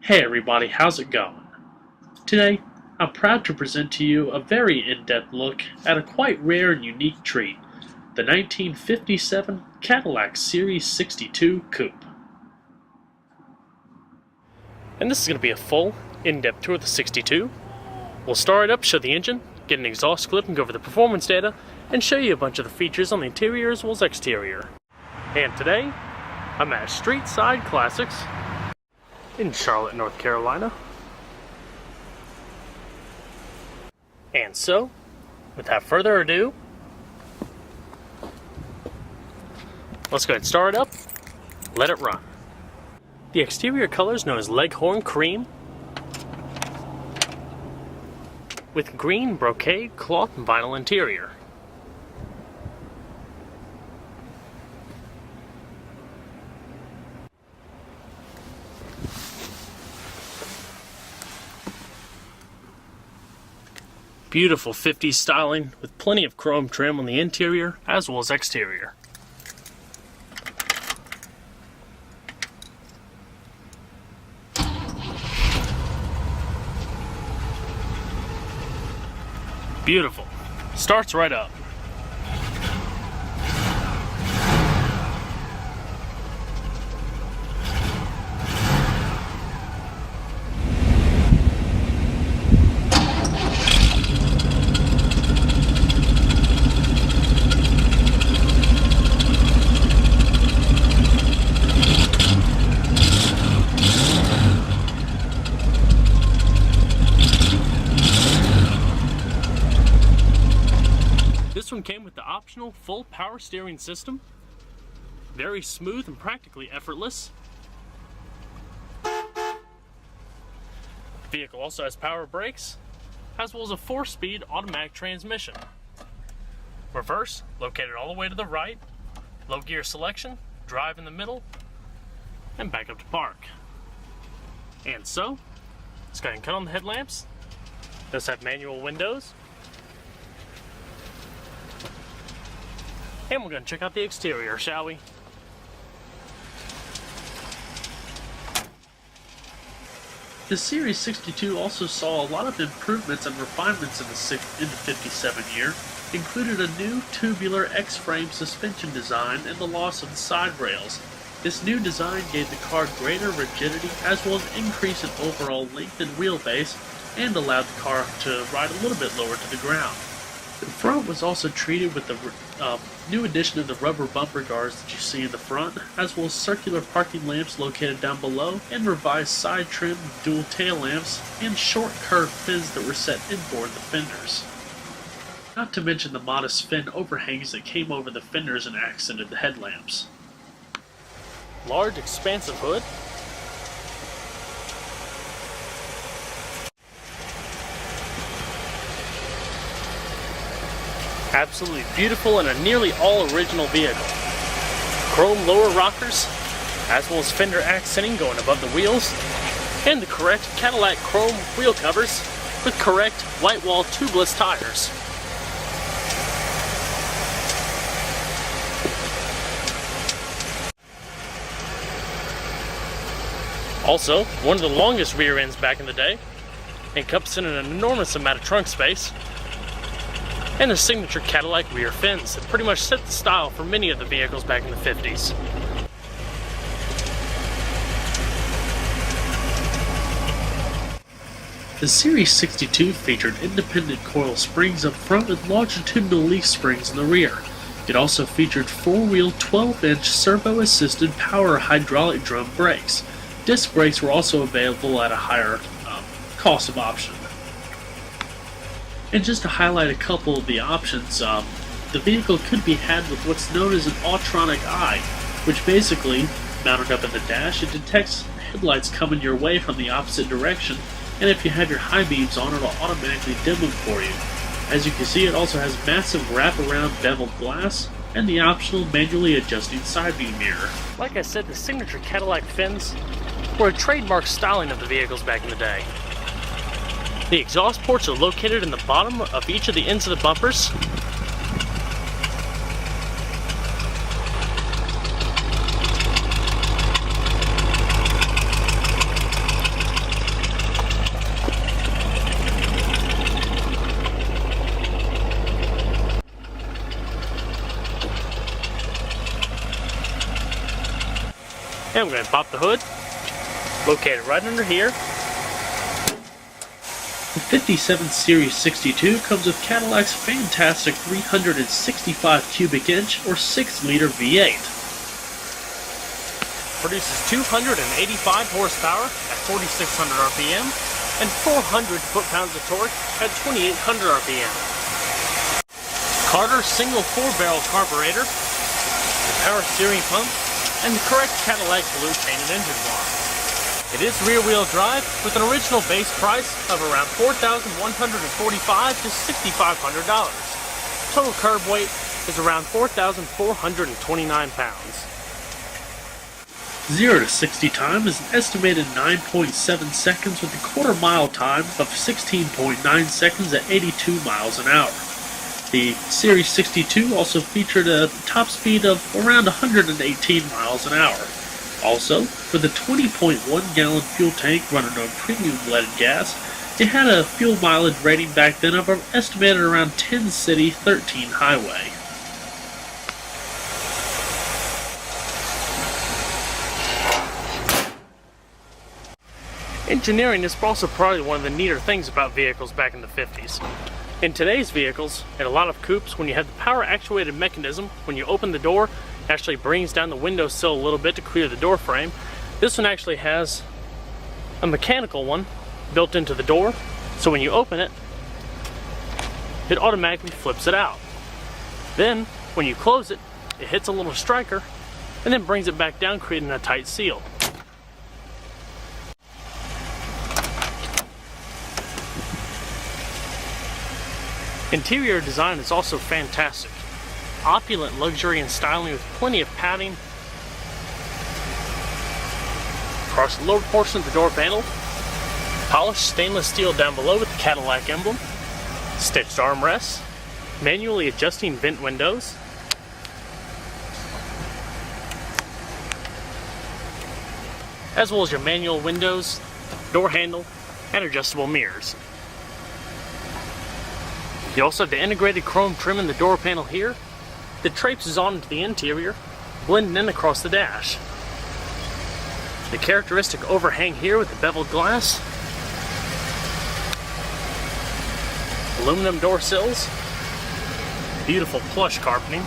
Hey everybody, how's it going? Today, I'm proud to present to you a very in-depth look at a quite rare and unique treat, the 1957 Cadillac Series 62 Coupe. And this is going to be a full, in-depth tour of the 62. We'll start it up, show the engine, get an exhaust clip and go over the performance data, and show you a bunch of the features on the interior as well as exterior. And today, I'm at Street Side Classics in Charlotte, North Carolina. And so, without further ado, let's go ahead and start it up, let it run. The exterior color is known as Leghorn Cream, with green brocade cloth and vinyl interior. Beautiful 50s styling with plenty of chrome trim on the interior as well as exterior. Beautiful. Starts right up. This one came with the optional full power steering system. Very smooth and practically effortless. The vehicle also has power brakes, as well as a 4-speed automatic transmission. Reverse, located all the way to the right. Low gear selection, drive in the middle, and back up to park. And so, let's go ahead and cut on the headlamps. Does have manual windows. And we're going to check out the exterior, shall we? The Series 62 also saw a lot of improvements and refinements in the 57 year, included a new tubular X-frame suspension design and the loss of the side rails. This new design gave the car greater rigidity as well as increase in overall length and wheelbase, and allowed the car to ride a little bit lower to the ground. The front was also treated with the new addition of the rubber bumper guards that you see in the front, as well as circular parking lamps located down below, and revised side trim, dual tail lamps, and short curved fins that were set inboard the fenders. Not to mention the modest fin overhangs that came over the fenders and accented the headlamps. Large expansive hood. Absolutely beautiful and a nearly all original vehicle. Chrome lower rockers, as well as fender accenting going above the wheels, and the correct Cadillac chrome wheel covers with correct white wall tubeless tires. Also, one of the longest rear ends back in the day, encompassing an enormous amount of trunk space, and the signature Cadillac rear fins that pretty much set the style for many of the vehicles back in the 50s. The Series 62 featured independent coil springs up front with longitudinal leaf springs in the rear. It also featured 4-wheel 12-inch servo-assisted power hydraulic drum brakes. Disc brakes were also available at a higher cost of option. And just to highlight a couple of the options, the vehicle could be had with what's known as an Autronic eye, which basically, mounted up in the dash, it detects headlights coming your way from the opposite direction, and if you have your high beams on, it'll automatically dim them for you. As you can see, it also has massive wraparound beveled glass, and the optional manually adjusting side view mirror. Like I said, the signature Cadillac fins were a trademark styling of the vehicles back in the day. The exhaust ports are located in the bottom of each of the ends of the bumpers. And we're going to pop the hood, located right under here. The 57 Series 62 comes with Cadillac's fantastic 365 cubic inch or 6-liter V8. Produces 285 horsepower at 4,600 RPM and 400 foot-pounds of torque at 2,800 RPM. Carter single 4-barrel carburetor, the power steering pump, and the correct Cadillac blue painted engine block. It is rear-wheel drive with an original base price of around $4,145 to $6,500. Total curb weight is around 4,429 pounds. 0 to 60 time is an estimated 9.7 seconds with a quarter-mile time of 16.9 seconds at 82 miles an hour. The Series 62 also featured a top speed of around 118 miles an hour. Also, for the 20.1-gallon fuel tank running on premium leaded gas, it had a fuel mileage rating back then of estimated around 10 city, 13 highway. Engineering is also probably one of the neater things about vehicles back in the 50s. In today's vehicles, and a lot of coupes, when you have the power actuated mechanism, when you open the door, it actually brings down the windowsill a little bit to clear the door frame. This one actually has a mechanical one built into the door, so when you open it, it automatically flips it out. Then, when you close it, it hits a little striker, and then brings it back down, creating a tight seal. Interior design is also fantastic. Opulent luxury and styling with plenty of padding across the lower portion of the door panel. Polished stainless steel down below with the Cadillac emblem. Stitched armrests. Manually adjusting vent windows. As well as your manual windows, door handle, and adjustable mirrors. You also have the integrated chrome trim in the door panel here that traipses on into the interior, blending in across the dash. The characteristic overhang here with the beveled glass, aluminum door sills, beautiful plush carpeting,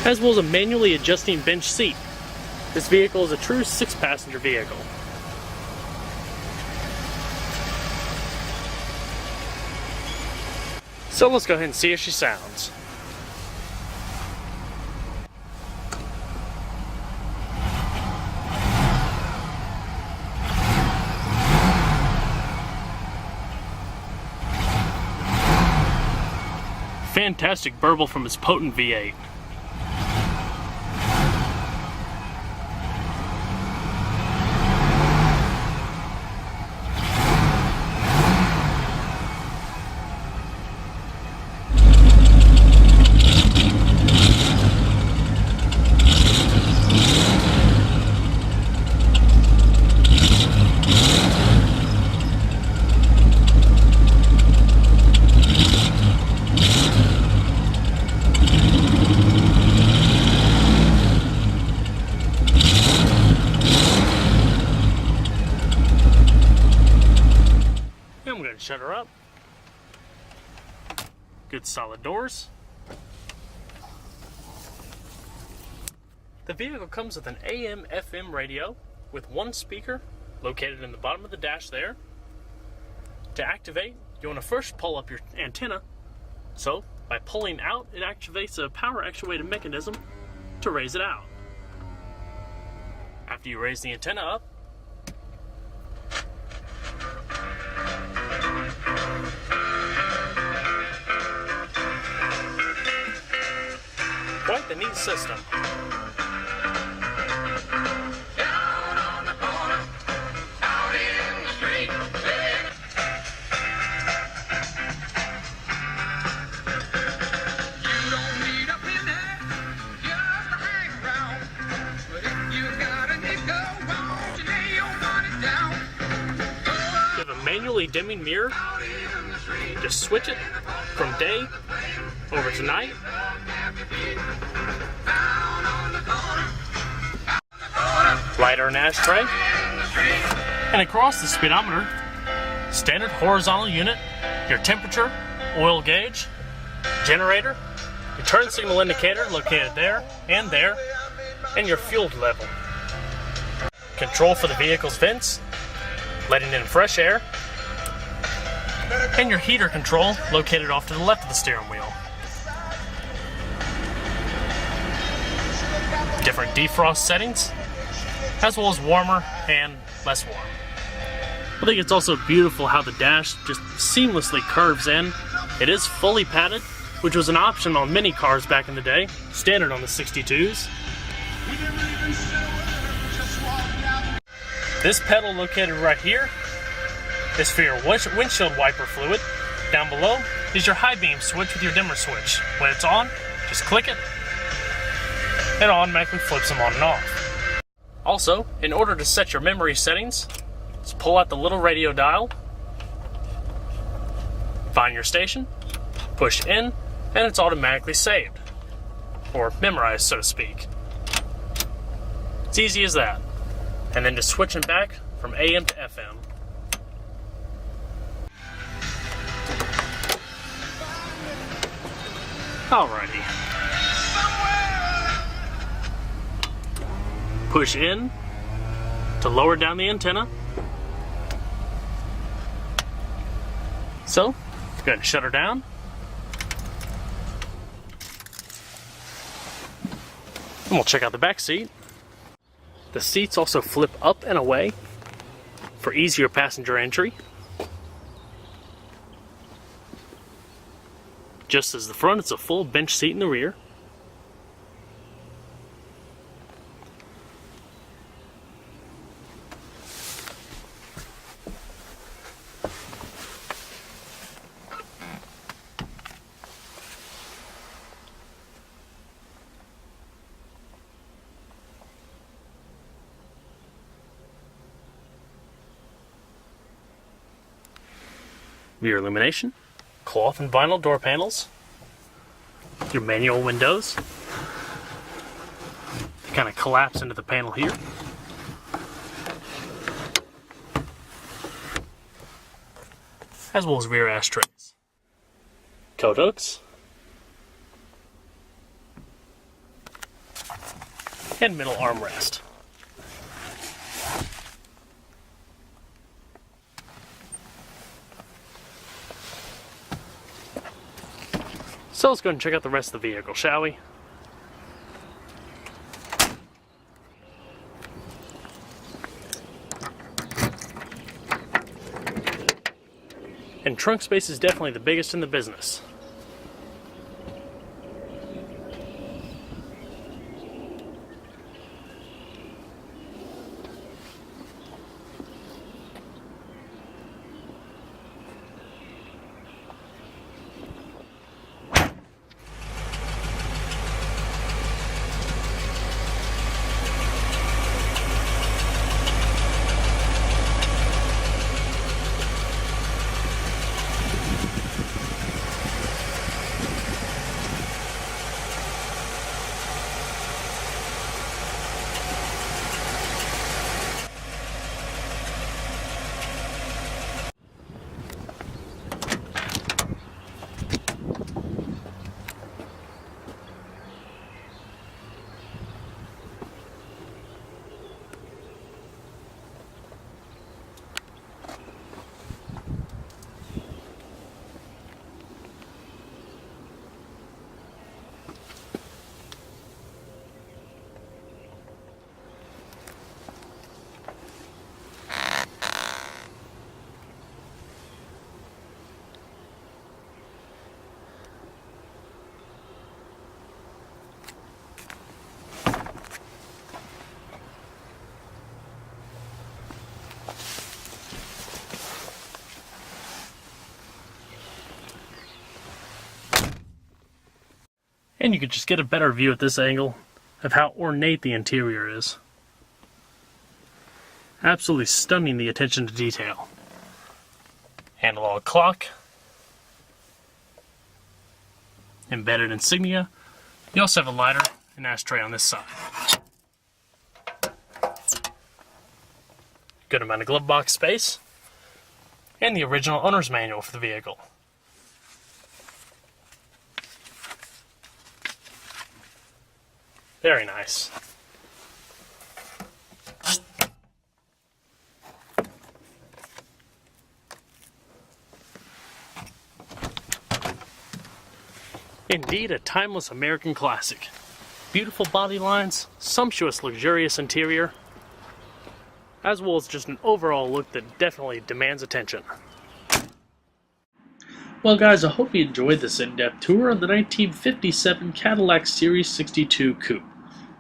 as well as a manually adjusting bench seat. This vehicle is a true 6-passenger vehicle. So let's go ahead and see how she sounds. Fantastic burble from its potent V8. Shut her up. Good solid doors. The vehicle comes with an AM/FM radio with one speaker located in the bottom of the dash there. To activate, you want to first pull up your antenna. So, by pulling out, it activates a power actuated mechanism to raise it out. After you raise the antenna up, quite the neat system. Down on the corner, out in the street, you don't need a pinhead just to hang around. But if you got a nickel, won't you lay your money down? You have a manually dimming mirror. Just switch it from day over to night. lighter and ashtray. And across the speedometer, standard horizontal unit, your temperature, oil gauge, generator, your turn signal indicator located there, and your fuel level. Control for the vehicle's vents, letting in fresh air, and your heater control located off to the left of the steering wheel. Different defrost settings, as well as warmer and less warm. I think it's also beautiful how the dash just seamlessly curves in. It is fully padded, which was an option on many cars back in the day, standard on the 62s. This pedal located right here is for your windshield wiper fluid. Down below is your high beam switch with your dimmer switch. When it's on, just click it, and it automatically flips them on and off. Also, in order to set your memory settings, just pull out the little radio dial, find your station, push in, and it's automatically saved, or memorized, so to speak. It's easy as that. And then just switching back from AM to FM. Alrighty. Push in to lower down the antenna. So, go ahead and shut her down. And we'll check out the back seat. The seats also flip up and away for easier passenger entry. Just as the front, it's a full bench seat in the rear. Rear illumination, cloth and vinyl door panels, your manual windows. They kind of collapse into the panel here. As well as rear ashtrays. Coat hooks. And middle armrest. So let's go ahead and check out the rest of the vehicle, shall we? And trunk space is definitely the biggest in the business. And you can just get a better view at this angle of how ornate the interior is. Absolutely stunning, the attention to detail. Analog clock. Embedded insignia. You also have a lighter and ashtray on this side. good amount of glove box space, and the original owner's manual for the vehicle. Very nice. Indeed, a timeless American classic. Beautiful body lines, sumptuous luxurious interior, as well as just an overall look that definitely demands attention. Well guys, I hope you enjoyed this in-depth tour of the 1957 Cadillac Series 62 Coupe.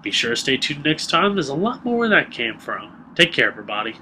Be sure to stay tuned next time, there's a lot more where that came from. Take care everybody.